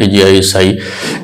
DGISI।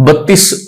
32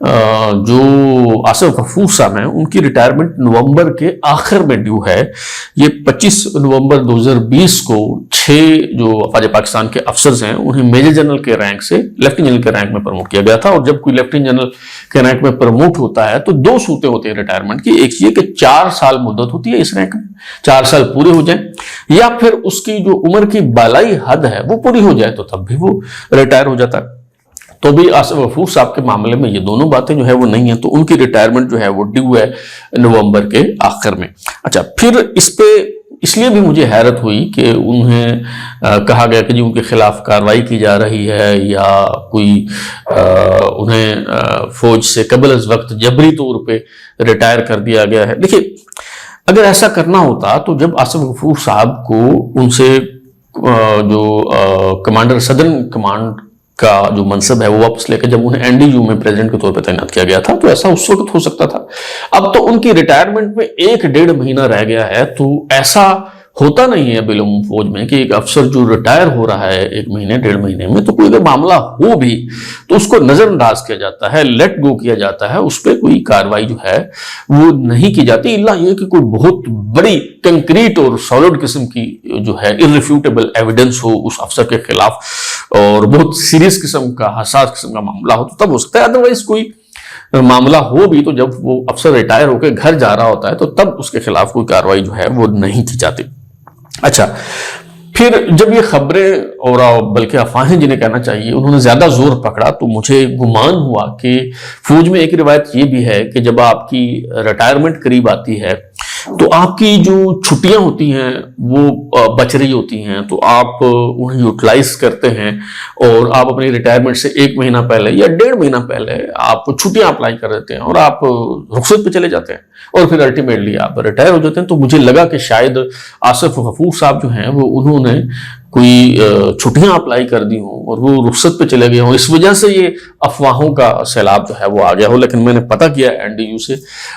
جو آصف غفور صاحب ہیں ان کی ریٹائرمنٹ نومبر کے آخر میں ڈیو ہے. یہ 25 نومبر 2020 کو 6 جو افواج پاکستان کے افسرز ہیں انہیں میجر جنرل کے رینک سے لیفٹیننٹ جنرل کے رینک میں پروموٹ کیا گیا تھا. اور جب کوئی لیفٹیننٹ جنرل کے رینک میں پروموٹ ہوتا ہے تو 2 صورتیں ہوتی ہیں ریٹائرمنٹ کی. ایک یہ کہ 4 سال مدت ہوتی ہے اس رینک میں، 4 سال پورے ہو جائیں، یا پھر اس کی جو عمر کی بالائی حد ہے وہ پوری ہو جائے تو تب بھی وہ ریٹائر ہو جاتا ہے. تو بھی آصف غفور صاحب کے معاملے میں یہ دونوں باتیں جو ہے وہ نہیں ہیں، تو ان کی ریٹائرمنٹ جو ہے وہ ڈیو ہے نومبر کے آخر میں. اچھا، پھر اس پہ اس لیے بھی مجھے حیرت ہوئی کہ انہیں کہا گیا کہ جی ان کے خلاف کارروائی کی جا رہی ہے یا کوئی انہیں فوج سے قبل از وقت جبری طور پہ ریٹائر کر دیا گیا ہے. دیکھیے، اگر ایسا کرنا ہوتا تو جب آصف غفور صاحب کو ان سے جو کمانڈر صدرن کمانڈ کا جو منصب ہے وہ واپس لے کے جب انہیں این ڈی یو میں پریزیڈنٹ کے طور پہ تعینات کیا گیا تھا تو ایسا اس وقت ہو سکتا تھا. اب تو ان کی ریٹائرمنٹ میں 1-1.5 مہینہ رہ گیا ہے، تو ایسا ہوتا نہیں ہے بالعموم فوج میں کہ ایک افسر جو ریٹائر ہو رہا ہے 1 مہینے 1.5 مہینے میں، تو کوئی اگر معاملہ ہو بھی تو اس کو نظر انداز کیا جاتا ہے، لیٹ گو کیا جاتا ہے، اس پہ کوئی کارروائی جو ہے وہ نہیں کی جاتی، الا یہ کہ کوئی بہت بڑی کنکریٹ اور سالڈ قسم کی جو ہے ارریفیوٹیبل ایویڈنس ہو اس افسر کے خلاف اور بہت سیریس قسم کا حساس قسم کا معاملہ ہو تو تب ہو سکتا ہے. ادروائز کوئی معاملہ ہو بھی تو جب وہ افسر ریٹائر ہو کے گھر جا رہا ہوتا ہے تو تب اس کے خلاف کوئی کارروائی جو ہے وہ نہیں کی جاتی. اچھا، پھر جب یہ خبریں اور بلکہ افواہیں جنہیں کہنا چاہیے انہوں نے زیادہ زور پکڑا تو مجھے گمان ہوا کہ فوج میں ایک روایت یہ بھی ہے کہ جب آپ کی ریٹائرمنٹ قریب آتی ہے تو آپ کی جو چھٹیاں ہوتی ہیں وہ بچ رہی ہوتی ہیں تو آپ انہیں یوٹیلائز کرتے ہیں اور آپ اپنی ریٹائرمنٹ سے 1 مہینہ پہلے یا 1.5 مہینہ پہلے آپ چھٹیاں اپلائی کر دیتے ہیں اور آپ رخصت پہ چلے جاتے ہیں اور پھر الٹیمیٹلی آپ ریٹائر ہو جاتے ہیں. تو مجھے لگا کہ شاید آصف غفور صاحب جو ہیں وہ انہوں نے کوئی چھٹیاں اپلائی کر دی ہوں اور وہ رخصت پہ چلے گئے ہوں، اس وجہ سے یہ افواہوں کا سیلاب جو ہے وہ آ گیا ہو. لیکن میں نے پتہ کیا این ڈی یو سے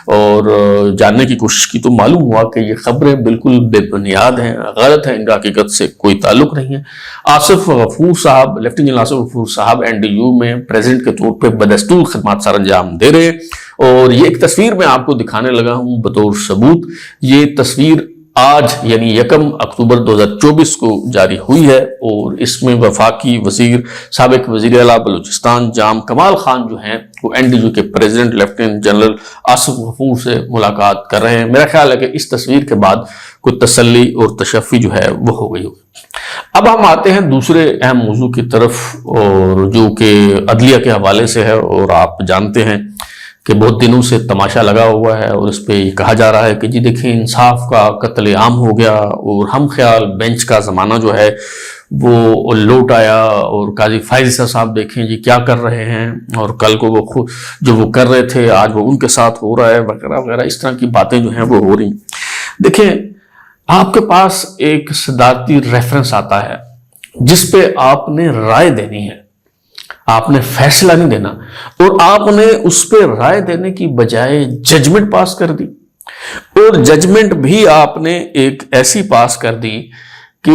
اور جاننے کی کوشش کی تو معلوم ہوا کہ یہ خبریں بالکل بے بنیاد ہیں، غلط ہیں، ان کا حقیقت سے کوئی تعلق نہیں ہے. آصف غفور صاحب، لیفٹیننٹ جنرل آصف غفور صاحب این ڈی یو میں پریزیڈنٹ کے طور پہ بدستور خدمات سر انجام دے رہے ہیں. اور یہ ایک تصویر میں آپ کو دکھانے لگا ہوں بطور ثبوت. یہ تصویر آج یعنی 1 اکتوبر 2024 کو جاری ہوئی ہے اور اس میں وفاقی وزیر سابق وزیر اعلیٰ بلوچستان جام کمال خان جو ہیں وہ این ڈی یو کے پریزیڈنٹ لیفٹیننٹ جنرل آصف غفور سے ملاقات کر رہے ہیں. میرا خیال ہے کہ اس تصویر کے بعد کوئی تسلی اور تشفی جو ہے وہ ہو گئی ہوگی. اب ہم آتے ہیں دوسرے اہم موضوع کی طرف اور جو کہ عدلیہ کے حوالے سے ہے. اور آپ جانتے ہیں کہ بہت دنوں سے تماشا لگا ہوا ہے اور اس پہ یہ کہا جا رہا ہے کہ جی دیکھیں انصاف کا قتل عام ہو گیا اور ہم خیال بینچ کا زمانہ جو ہے وہ لوٹ آیا اور قاضی فائز صاحب دیکھیں جی کیا کر رہے ہیں اور کل کو وہ خود جو وہ کر رہے تھے آج وہ ان کے ساتھ ہو رہا ہے وغیرہ وغیرہ، اس طرح کی باتیں جو ہیں وہ ہو رہی ہیں. دیکھیں، آپ کے پاس ایک صدارتی ریفرنس آتا ہے جس پہ آپ نے رائے دینی ہے، آپ نے فیصلہ نہیں دینا، اور آپ نے اس پہ رائے دینے کی بجائے ججمنٹ پاس کر دی. اور ججمنٹ بھی آپ نے ایک ایسی پاس کر دی کہ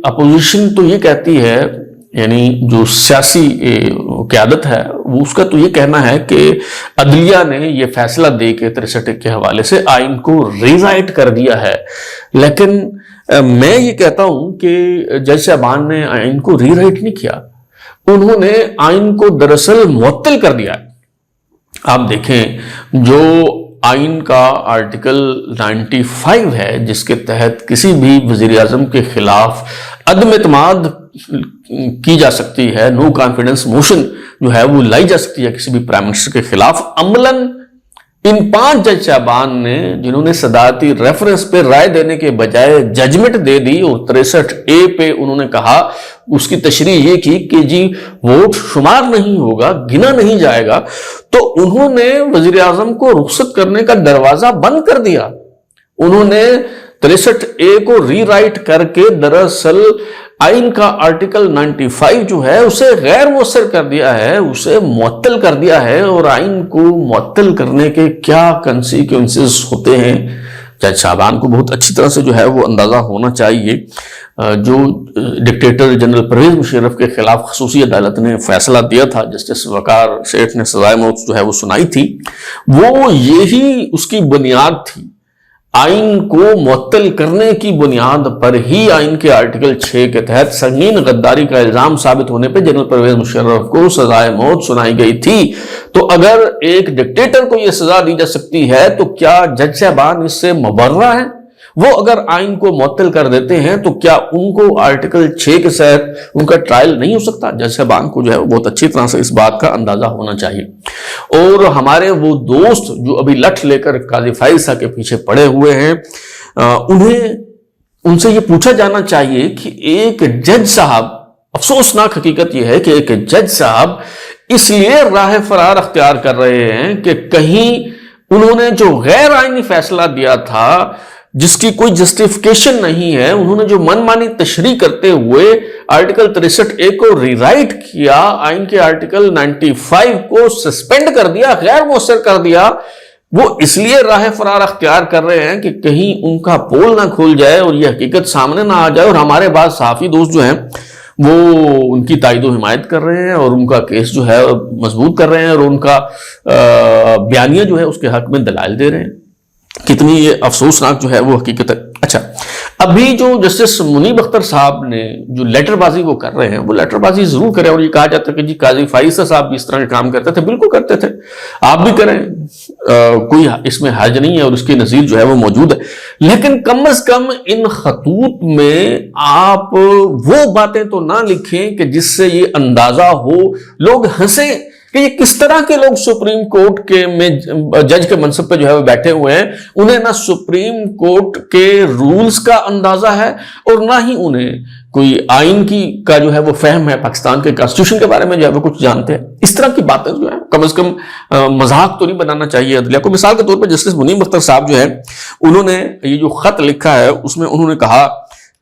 اپوزیشن تو یہ کہتی ہے، یعنی جو سیاسی قیادت ہے وہ اس کا تو یہ کہنا ہے کہ عدلیہ نے یہ فیصلہ دے کے 63 کے حوالے سے آئین کو ری رائٹ کر دیا ہے. لیکن میں یہ کہتا ہوں کہ جج صاحبان نے آئین کو ری رائٹ نہیں کیا، انہوں نے آئین کو دراصل معطل کر دیا. آپ دیکھیں جو آئین کا آرٹیکل 95 ہے جس کے تحت کسی بھی وزیر اعظم کے خلاف عدم اعتماد کی جا سکتی ہے، نو کانفیڈنس موشن جو ہے وہ لائی جا سکتی ہے کسی بھی پرائم منسٹر کے خلاف، عملاً ان 5 جج صاحبان نے جنہوں نے صدارتی ریفرنس پہ رائے دینے کے بجائے ججمنٹ دے دی اور 63A پہ انہوں نے کہا، اس کی تشریح یہ کی کہ جی ووٹ شمار نہیں ہوگا، گنا نہیں جائے گا، تو انہوں نے وزیر اعظم کو رخصت کرنے کا دروازہ بند کر دیا. انہوں نے 63A کو ری رائٹ کر کے دراصل آئین کا آرٹیکل 95 جو ہے اسے غیر مؤثر کر دیا ہے، اسے معطل کر دیا ہے. اور آئین کو معطل کرنے کے کیا کنسیکوینسز ہوتے ہیں جج صاحبان کو بہت اچھی طرح سے جو ہے وہ اندازہ ہونا چاہیے جو ڈکٹیٹر جنرل پرویز مشرف کے خلاف خصوصی عدالت نے فیصلہ دیا تھا، جسٹس وقار شیخ نے سزائے موت جو ہے وہ سنائی تھی، وہ یہی اس کی بنیاد تھی۔ آئین کو معطل کرنے کی بنیاد پر ہی آئین کے آرٹیکل 6 کے تحت سنگین غداری کا الزام ثابت ہونے پہ جنرل پرویز مشرف کو سزائے موت سنائی گئی تھی۔ تو اگر ایک ڈکٹیٹر کو یہ سزا دی جا سکتی ہے تو کیا جج صاحبان اس سے مبرہ ہیں؟ وہ اگر آئین کو معطل کر دیتے ہیں تو کیا ان کو آرٹیکل 6 کے تحت ان کا ٹرائل نہیں ہو سکتا؟ جج صاحبان کو جو ہے بہت اچھی طرح سے اس بات کا اندازہ ہونا چاہیے۔ اور ہمارے وہ دوست جو ابھی لٹھ لے کر قاضی فائز صاحب کے پیچھے پڑے ہوئے ہیں، ان سے یہ پوچھا جانا چاہیے کہ ایک جج صاحب، افسوسناک حقیقت یہ ہے کہ ایک جج صاحب اس لیے راہ فرار اختیار کر رہے ہیں کہ کہیں انہوں نے جو غیر آئینی فیصلہ دیا تھا جس کی کوئی جسٹیفیکیشن نہیں ہے، انہوں نے جو من مانی تشریح کرتے ہوئے آرٹیکل 63A کو ری رائٹ کیا، آئین کے آرٹیکل 95 کو سسپینڈ کر دیا، غیر مؤثر کر دیا، وہ اس لیے راہ فرار اختیار کر رہے ہیں کہ کہیں ان کا پول نہ کھل جائے اور یہ حقیقت سامنے نہ آ جائے، اور ہمارے بعض صحافی دوست جو ہیں وہ ان کی تائید و حمایت کر رہے ہیں اور ان کا کیس جو ہے مضبوط کر رہے ہیں اور ان کا بیانیہ جو ہے اس کے حق میں دلائل دے رہے ہیں۔ کتنی یہ افسوسناک جو ہے وہ حقیقت ہے۔ اچھا، ابھی جو جسٹس منیب اختر صاحب نے جو لیٹر بازی وہ کر رہے ہیں، وہ لیٹر بازی ضرور کریں، اور یہ کہا جاتا ہے کہ جی قاضی فائز صاحب بھی اس طرح کے کام کرتے تھے، بالکل کرتے تھے، آپ بھی کریں، کوئی اس میں حرج نہیں ہے، اور اس کی نظیر جو ہے وہ موجود ہے، لیکن کم از کم ان خطوط میں آپ وہ باتیں تو نہ لکھیں کہ جس سے یہ اندازہ ہو، لوگ ہنسیں کہ یہ کس طرح کے لوگ سپریم کورٹ کے میں جج کے منصب پہ جو ہے وہ بیٹھے ہوئے ہیں، انہیں نہ سپریم کورٹ کے رولز کا اندازہ ہے اور نہ ہی انہیں کوئی آئین کا جو ہے وہ فہم ہے، پاکستان کے کانسٹیٹیوشن کے بارے میں جو ہے وہ کچھ جانتے ہیں۔ اس طرح کی باتیں جو ہیں کم از کم مذاق تو نہیں بنانا چاہیے عدلیہ کو۔ مثال کے طور پر جسٹس منیب اختر صاحب جو ہے، انہوں نے یہ جو خط لکھا ہے اس میں انہوں نے کہا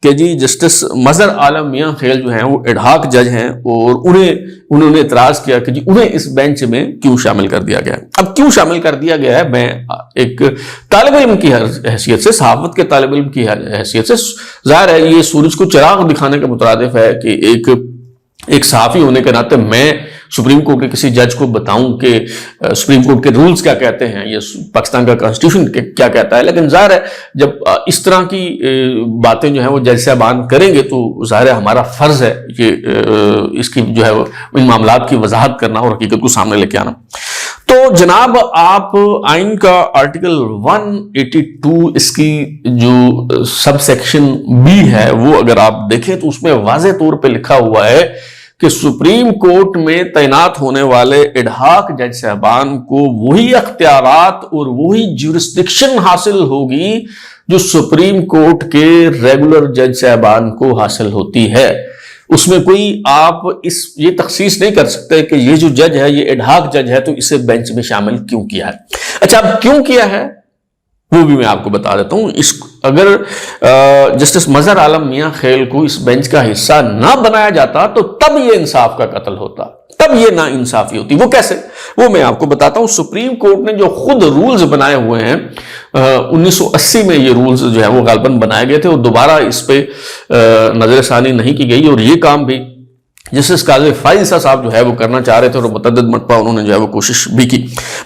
کہ جی جسٹس مظہر عالم میاں خیل جو ہیں وہ ایڈہاک جج ہیں، اور انہوں نے اعتراض کیا کہ جی انہیں اس بینچ میں کیوں شامل کر دیا گیا ہے۔ اب کیوں شامل کر دیا گیا ہے، میں ایک طالب علم کی حیثیت سے، صحافت کے طالب علم کی حیثیت سے، ظاہر ہے یہ سورج کو چراغ دکھانے کے مترادف ہے کہ ایک صحافی ہونے کے ناطے میں سپریم کورٹ کے کسی جج کو بتاؤں کہ سپریم کورٹ کے رولز کیا کہتے ہیں، یہ پاکستان کا کانسٹیٹیوشن کیا کہتا ہے، لیکن ظاہر ہے جب اس طرح کی باتیں جو ہیں وہ جج صاحبان کریں گے تو ظاہر ہے ہمارا فرض ہے کہ اس کی جو ہے ان معاملات کی وضاحت کرنا اور حقیقت کو سامنے لے کے آنا۔ تو جناب آپ آئین کا آرٹیکل 182 اس کی جو سب سیکشن بی ہے وہ اگر آپ دیکھیں تو اس میں واضح طور پہ لکھا ہوا ہے کہ سپریم کورٹ میں تعینات ہونے والے ایڈہاک جج صاحبان کو وہی اختیارات اور وہی جورسڈکشن حاصل ہوگی جو سپریم کورٹ کے ریگولر جج صاحبان کو حاصل ہوتی ہے۔ اس میں کوئی آپ یہ تخصیص نہیں کر سکتے کہ یہ جو جج ہے یہ ایڈہاک جج ہے تو اسے بینچ میں شامل کیوں کیا ہے۔ اچھا، اب کیوں کیا ہے وہ بھی میں آپ کو بتا دیتا ہوں۔ اگر جسٹس مظہر عالم میاں خیل کو اس بینچ کا حصہ نہ بنایا جاتا تو تب یہ انصاف کا قتل ہوتا، تب یہ نا انصافی ہوتی۔ وہ کیسے، وہ میں آپ کو بتاتا ہوں۔ سپریم کورٹ نے جو خود رولز بنائے ہوئے ہیں، 1980 میں یہ رولز جو ہے وہ غالباً بنائے گئے تھے اور دوبارہ اس پہ نظر ثانی نہیں کی گئی، اور یہ کام بھی جسٹس قاضی فائز صاحب جو ہے وہ کرنا چاہ رہے تھے اور متعدد مرتبہ انہوں نے جو ہے وہ کوشش بھی کی۔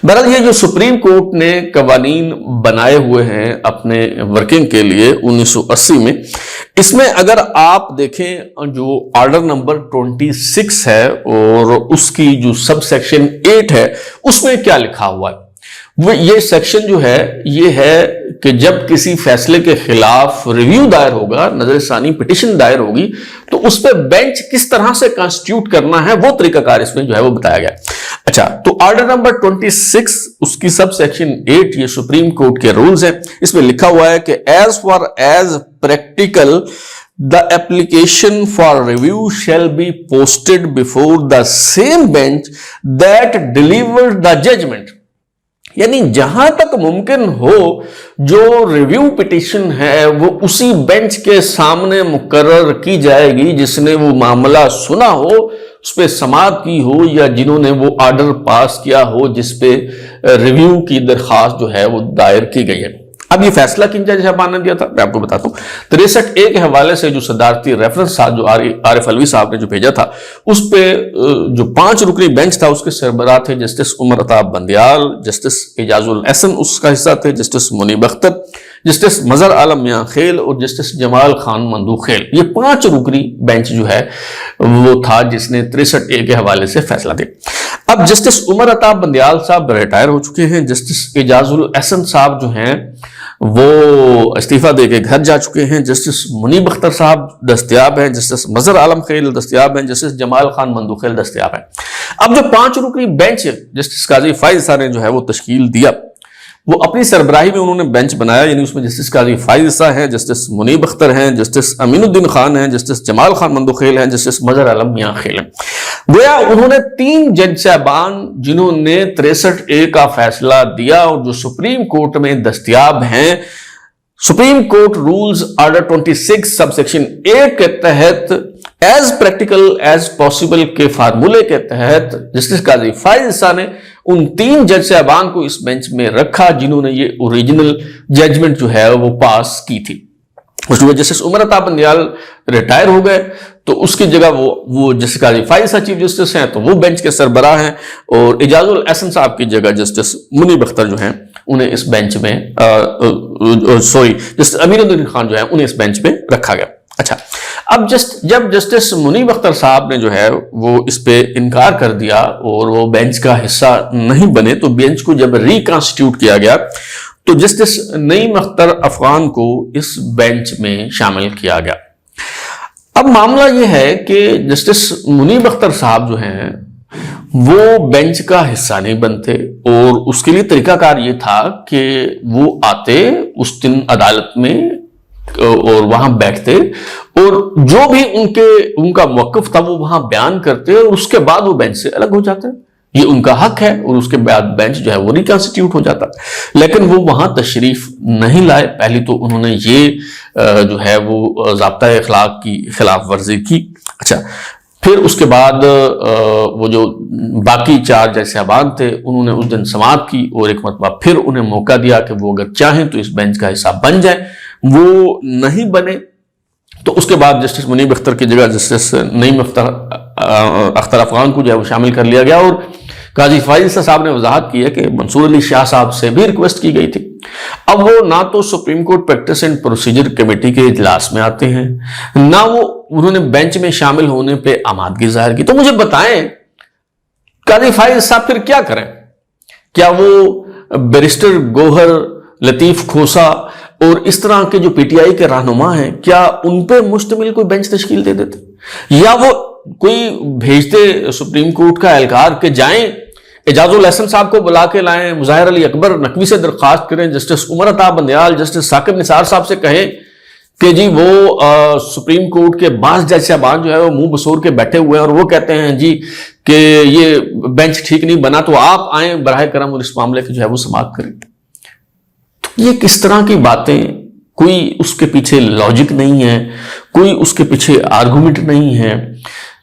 بہرحال یہ جو سپریم کورٹ نے قوانین بنائے ہوئے ہیں اپنے ورکنگ کے لیے 1980 میں، اس میں اگر آپ دیکھیں جو آرڈر نمبر 26 ہے اور اس کی جو سب سیکشن 8 ہے، اس میں کیا لکھا ہوا ہے، وہ یہ سیکشن جو ہے یہ ہے کہ جب کسی فیصلے کے خلاف ریویو دائر ہوگا، نظر ثانی پٹیشن دائر ہوگی، تو اس پہ بینچ کس طرح سے کانسٹیٹیوٹ کرنا ہے وہ طریقہ کار اس میں جو ہے وہ بتایا گیا۔ اچھا، تو آرڈر نمبر 26 اس کی سب سیکشن 8 یہ سپریم کورٹ کے رولز ہیں، اس میں لکھا ہوا ہے کہ as far as practical the application for review shall be posted before the same bench that delivered the judgment۔ یعنی جہاں تک ممکن ہو جو ریویو پٹیشن ہے وہ اسی بینچ کے سامنے مقرر کی جائے گی جس نے وہ معاملہ سنا ہو، اس پہ سماعت کی ہو، یا جنہوں نے وہ آرڈر پاس کیا ہو جس پہ ریویو کی درخواست جو ہے وہ دائر کی گئی ہے۔ اب یہ فیصلہ کن جج صاحبان نے دیا تھا میں آپ کو بتاتا ہوں. 63A کے حوالے سے جو صدارتی ریفرنس تھا جو عارف علوی صاحب نے جو بھیجا تھا, اس پہ جو 5 رکنی بینچ تھا اس کے سربراہ تھے جسٹس عمر عطاب بندیال, جسٹس اعجاز الاحسن اس کا حصہ تھے, جسٹس منیب اختر, جسٹس مظہر عالم میاں خیل اور جسٹس جمال خان مندو خیل. یہ 5 رکنی بینچ جو ہے وہ تھا جس نے 63A کے حوالے سے فیصلہ دیا. اب جسٹس عمر عطاب بندیال صاحب ریٹائر ہو چکے ہیں, جسٹس اعجاز الاحسن صاحب جو ہیں وہ استعفیٰ دے کے گھر جا چکے ہیں, جسٹس منیب اختر صاحب دستیاب ہیں, جسٹس مظہر عالم خیل دستیاب ہیں, جسٹس جمال خان مندو خیل دستیاب ہیں. اب جو 5 رکنی بینچ جسٹس قاضی فائز صاحب نے جو ہے وہ تشکیل دیا, وہ اپنی سربراہی میں انہوں نے بینچ بنایا, یعنی اس میں جسٹس قاضی فائز صاحب ہیں, جسٹس منیب اختر ہیں, جسٹس امین الدین خان ہیں, جسٹس جمال خان مندو خیل ہیں, جسٹس مظہر عالم میاں خیل ہیں. گویا انہوں نے 3 جج صاحبان جنہوں نے 63A کا فیصلہ دیا اور جو سپریم کورٹ میں دستیاب ہیں, supreme court rules order 26 subsection 8 کے تحت ایز پریکٹیکل ایز پاسبل کے فارمولے کے تحت جسٹس قاضی فائز صاحب نے ان 3 جج صاحبان کو اس بینچ میں رکھا جنہوں نے یہ اوریجنل ججمنٹ جو ہے وہ پاس کی تھی. اس میں جسٹس عمر عطاب بندیال ریٹائر ہو گئے تو اس کی جگہ وہ جسٹس قاضی فائز صاحب چیف جسٹس ہیں تو وہ بینچ کے سربراہ ہیں, اور اعجاز الاحسن صاحب کی جگہ جسٹس منیب اختر جو ہیں انہیں اس بینچ میں جسٹس امین الدین خان جو ہیں انہیں اس بینچ میں رکھا گیا. اچھا, اب جب جسٹس منیب اختر صاحب نے جو ہے وہ اس پہ انکار کر دیا اور وہ بینچ کا حصہ نہیں بنے تو بینچ کو جب ریکانسٹیٹیوٹ کیا گیا تو جسٹس نعیم اختر افغان کو اس بینچ میں شامل کیا گیا. اب معاملہ یہ ہے کہ جسٹس منیب اختر صاحب جو ہیں وہ بینچ کا حصہ نہیں بنتے, اور اس کے لیے طریقہ کار یہ تھا کہ وہ آتے اس دن عدالت میں اور وہاں بیٹھتے اور جو بھی ان کا موقف تھا وہ وہاں بیان کرتے اور اس کے بعد وہ بینچ سے الگ ہو جاتے. یہ ان کا حق ہے, اور اس کے بعد بینچ جو ہے وہ ریکنسٹیٹیوٹ ہو جاتا. لیکن وہ وہاں تشریف نہیں لائے. پہلی تو انہوں نے یہ جو ہے وہ ضابطہ اخلاق کی خلاف ورزی کی. اچھا, پھر اس کے بعد وہ جو باقی 4 جج صاحبان تھے انہوں نے اس دن سماعت کی اور ایک مرتبہ پھر انہیں موقع دیا کہ وہ اگر چاہیں تو اس بینچ کا حصہ بن جائیں. وہ نہیں بنے تو اس کے بعد جسٹس منیب اختر کی جگہ جسٹس نعیم اختر افغان کو جو ہے وہ شامل کر لیا گیا, اور قاضی فائز صاحب نے وضاحت کی ہے کہ منصور علی شاہ صاحب سے بھی ریکویسٹ کی گئی تھی. اب وہ نہ تو supreme court practice and procedure committee کے اجلاس میں آتے ہیں, نہ انہوں نے بینچ میں شامل ہونے پہ آمادگی ظاہر کی. تو مجھے بتائیں قاضی فائز صاحب پھر کیا کریں؟ کیا وہ بیرسٹر گوہر لطیف کھوسا اور اس طرح کے جو پی ٹی آئی کے رہنما ہیں کیا ان پہ مشتمل کوئی بینچ تشکیل دے دیتے, یا وہ کوئی بھیجتے سپریم کورٹ کا اہلکار کہ جائیں اعجاز الاحسن صاحب کو بلا کے لائیں, مظاہر علی اکبر نقوی سے درخواست کریں, جسٹس عمر عطاب بندیال جسٹس ثاقب نثار صاحب سے کہیں کہ جی وہ سپریم کورٹ کے بعض جج صاحبان جو ہے وہ منہ بسور کے بیٹھے ہوئے ہیں اور وہ کہتے ہیں جی کہ یہ بینچ ٹھیک نہیں بنا, تو آپ آئیں براہ کرم اور اس معاملے کی جو ہے وہ سماعت کریں. تو یہ کس طرح کی باتیں, کوئی اس کے پیچھے لاجک نہیں ہے, کوئی اس کے پیچھے آرگومنٹ نہیں ہے.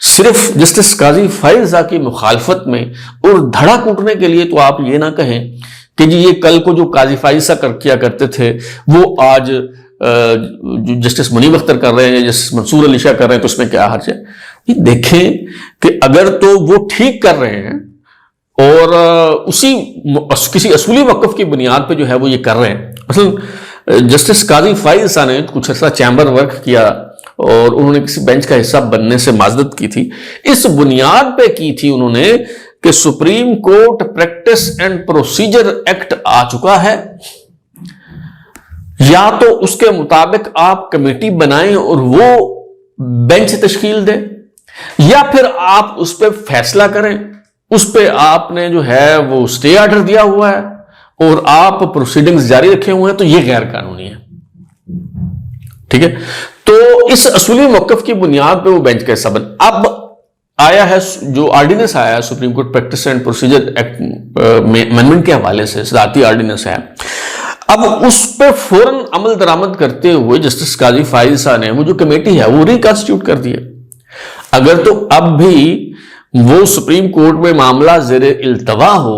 صرف جسٹس قاضی فائز کی مخالفت میں اور دھڑا کوٹنے کے لیے تو آپ یہ نہ کہیں کہ جی یہ کل کو جو قاضی فائز کیا کرتے تھے وہ آج جسٹس منیب اختر کر رہے ہیں, جسٹس منصور علی شاہ کر رہے ہیں, تو اس میں کیا حرج ہے؟ دیکھیں کہ اگر تو وہ ٹھیک کر رہے ہیں اور کسی اصولی موقف کی بنیاد پہ جو ہے وہ یہ کر رہے ہیں. مثلا جسٹس قاضی فائز صاحب نے کچھ عرصہ چیمبر ورک کیا اور انہوں نے کسی بینچ کا حصہ بننے سے معذرت کی تھی. اس بنیاد پہ کی تھی انہوں نے کہ supreme court practice and procedure act آ چکا ہے, یا تو اس کے مطابق آپ کمیٹی بنائیں اور وہ بینچ تشکیل دیں, یا پھر آپ اس پہ فیصلہ کریں. اس پہ آپ نے جو ہے وہ سٹے آرڈر دیا ہوا ہے اور آپ پروسیڈنگز جاری رکھے ہوئے ہیں, تو یہ غیر قانونی ہے. ٹھیک ہے, تو اس اصولی موقف کی بنیاد پہ وہ بینچ کا حصہ بن. اب آیا ہے جو آرڈیننس آیا ہے supreme court practice and procedure act میں امینڈمنٹ کے حوالے سے صدارتی آرڈیننس ہے, اب اس پہ فوراً عمل درآمد کرتے ہوئے جسٹس قاضی فائز صاحب نے وہ جو کمیٹی ہے وہ ریکنسٹیٹیوٹ کر دی ہے. اگر تو اب بھی وہ سپریم کورٹ میں معاملہ زیر التوا ہو,